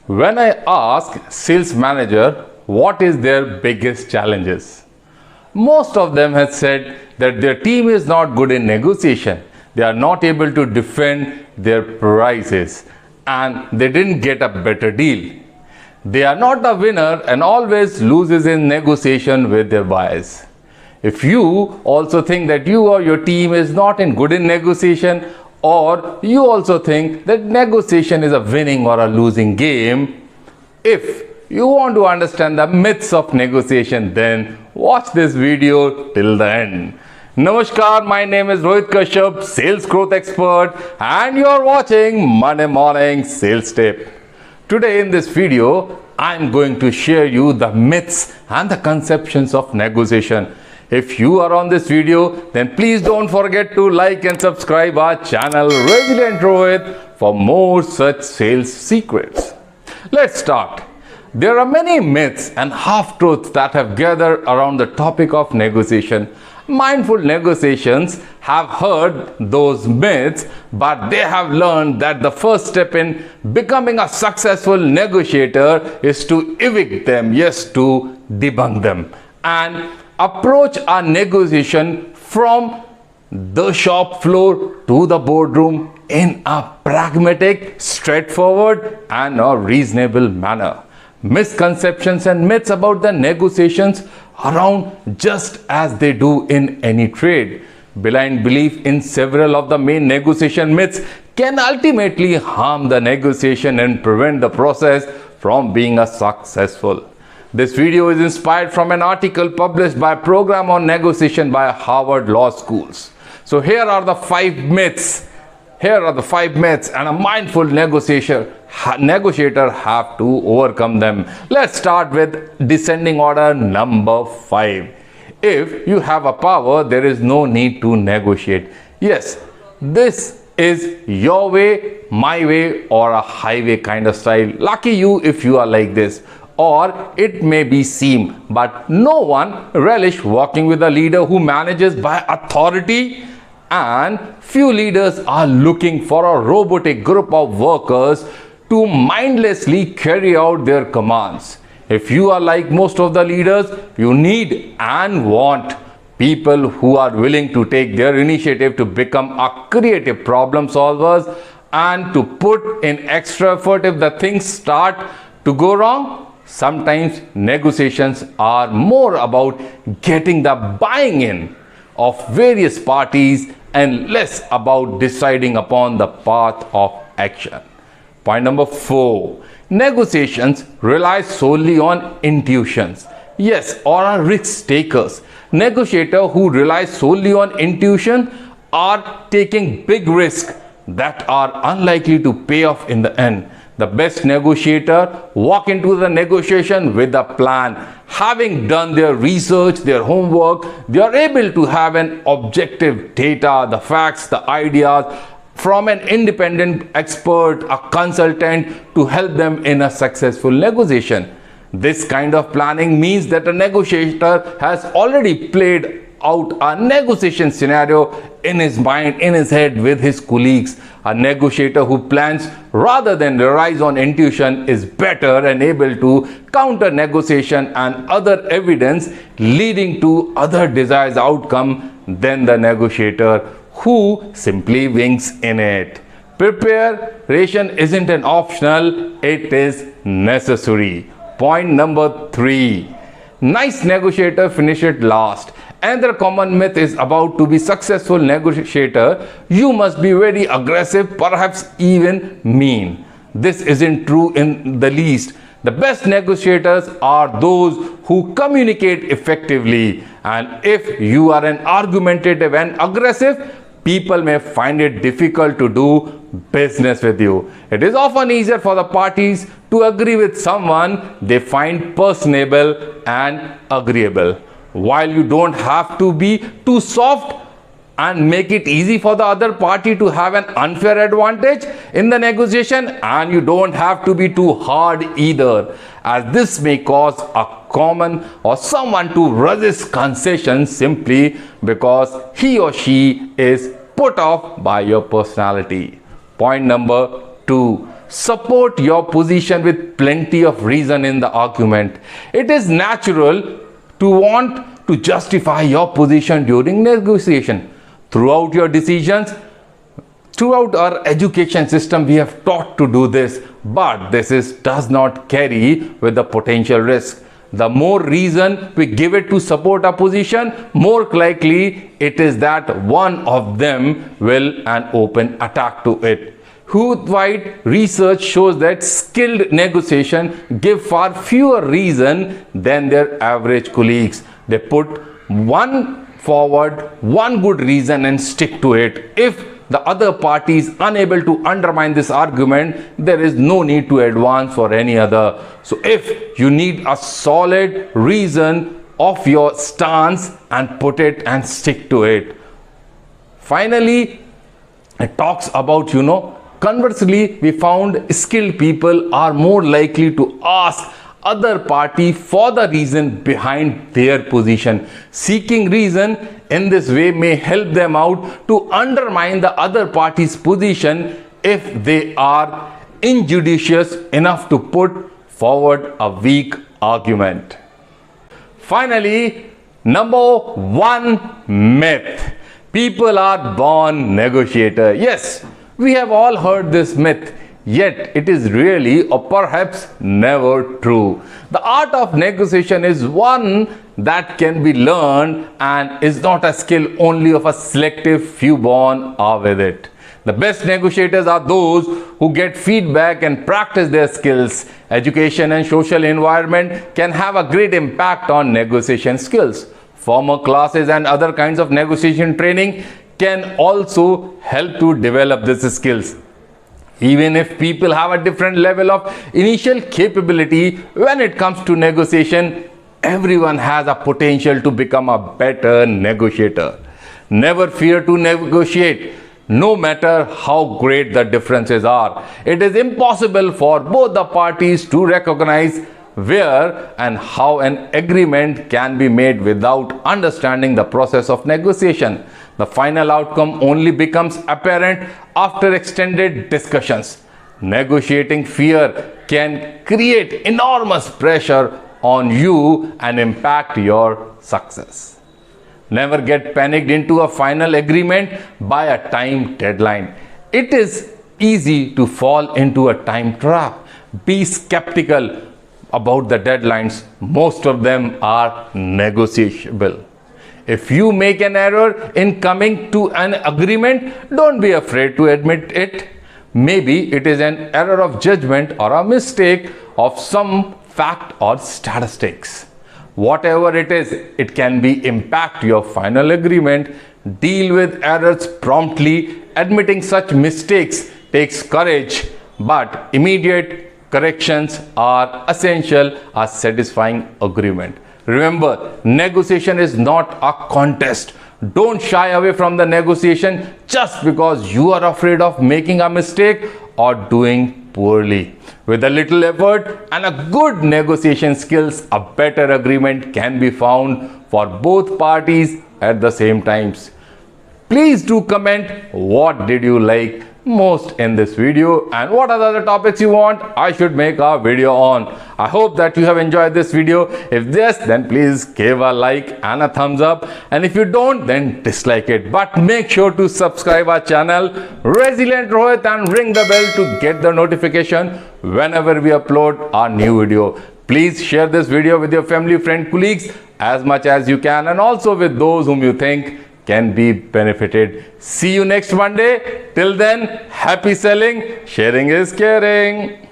When I ask sales manager what is their biggest challenges, most of them have said that their team is not good in negotiation. They are not able to defend their prices and they didn't get a better deal. They are not a winner and always loses in negotiation with their buyers. If you also think that you or your team is not good in negotiation, or you also think that negotiation is a winning or a losing game, if you want to understand the myths of negotiation, then watch this video till the end. Namaskar, my name is Rohit Kashyap, sales growth expert, and you are watching Monday Morning Sales Tip. Today in this video, I am going to share you the myths and the conceptions of negotiation. If you are on this video, then please don't forget to like and subscribe our channel Resilient Rohit for more such sales secrets. Let's start. There are many myths and half-truths that have gathered around the topic of negotiation. Mindful negotiations have heard those myths, but they have learned that the first step in becoming a successful negotiator is to evict them, yes, to debunk them, and approach a negotiation from the shop floor to the boardroom in a pragmatic, straightforward, and a reasonable manner. Misconceptions and myths about the negotiations around just as they do in any trade. Blind belief in several of the main negotiation myths can ultimately harm the negotiation and prevent the process from being successful. This video is inspired from an article published by Program on Negotiation by Harvard Law Schools. So here are the 5 myths. Here are the 5 myths, and a mindful negotiator have to overcome them. Let's start with descending order number 5. If you have a power, there is no need to negotiate. Yes, this is your way, my way, or a highway kind of style. Lucky you if you are like this. Or it may be seem, but no one relish working with a leader who manages by authority, and few leaders are looking for a robotic group of workers to mindlessly carry out their commands. If you are like most of the leaders, you need and want people who are willing to take their initiative to become a creative problem solvers and to put in extra effort if the things start to go wrong. Sometimes negotiations are more about getting the buying in of various parties and less about deciding upon the path of action. Point number 4. Negotiations rely solely on intuitions. Yes, or are risk takers. Negotiators who rely solely on intuition are taking big risks that are unlikely to pay off in the end. The best negotiator walk into the negotiation with a plan. Having done their research, their homework, they are able to have an objective data, the facts, the ideas from an independent expert, a consultant to help them in a successful negotiation. This kind of planning means that a negotiator has already played out a negotiation scenario in his mind, in his head with his colleagues. A negotiator who plans rather than relies on intuition is better and able to counter negotiation and other evidence leading to other desired outcome than the negotiator who simply wings in it. Preparation isn't an optional, it is necessary. Point number 3. Nice negotiator finish it last. Another common myth is about to be successful negotiator, you must be very aggressive, perhaps even mean. This isn't true in the least. The best negotiators are those who communicate effectively, and if you are an argumentative and aggressive, people may find it difficult to do business with you. It is often easier for the parties to agree with someone they find personable and agreeable. While you don't have to be too soft and make it easy for the other party to have an unfair advantage in the negotiation, and you don't have to be too hard either, as this may cause a common or someone to resist concessions simply because he or she is put off by your personality. Point number 2. support your position with plenty of reason in the argument. It is natural to want to justify your position during negotiation. Throughout your decisions, throughout our education system, we have taught to do this, but does not carry with the potential risk. The more reason we give it to support a position, more likely it is that one of them will an open attack to it. Huth-White research shows that skilled negotiation give far fewer reason than their average colleagues. They put one good reason and stick to it. If the other party is unable to undermine this argument, there is no need to advance for any other. So if you need a solid reason of your stance, and put it and stick to it. Finally, it talks about, conversely, we found skilled people are more likely to ask other party for the reason behind their position. Seeking reason in this way may help them out to undermine the other party's position if they are injudicious enough to put forward a weak argument. Finally, number 1 myth. People are born negotiator. Yes, we have all heard this myth. Yet it is really or perhaps never true. The art of negotiation is one that can be learned and is not a skill only of a selective few born are with it. The best negotiators are those who get feedback and practice their skills. Education and social environment can have a great impact on negotiation skills. Formal classes and other kinds of negotiation training can also help to develop these skills. Even if people have a different level of initial capability when it comes to negotiation, everyone has a potential to become a better negotiator. Never fear to negotiate, no matter how great the differences are. It is impossible for both the parties to recognize where and how an agreement can be made without understanding the process of negotiation. The final outcome only becomes apparent after extended discussions. Negotiating fear can create enormous pressure on you and impact your success. Never get panicked into a final agreement by a time deadline. It is easy to fall into a time trap. Be skeptical about the deadlines. Most of them are negotiable. If you make an error in coming to an agreement, don't be afraid to admit it. Maybe it is an error of judgment or a mistake of some fact or statistics. Whatever it is, it can be impact your final agreement. Deal with errors promptly. Admitting such mistakes takes courage, but immediate corrections are essential a satisfying agreement. Remember, negotiation is not a contest. Don't shy away from the negotiation just because you are afraid of making a mistake or doing poorly. With a little effort and a good negotiation skills, a better agreement can be found for both parties at the same times. Please do comment what did you like most in this video and what are the other topics you want I should make a video on. I hope that you have enjoyed this video. If yes, then please give a like and a thumbs up, and if you don't, then dislike it. But make sure to subscribe our channel Resilient Rohit and ring the bell to get the notification whenever we upload our new video. Please share this video with your family, friend, colleagues as much as you can, and also with those whom you think can be benefited. See you next Monday. Till then, happy selling. Sharing is caring.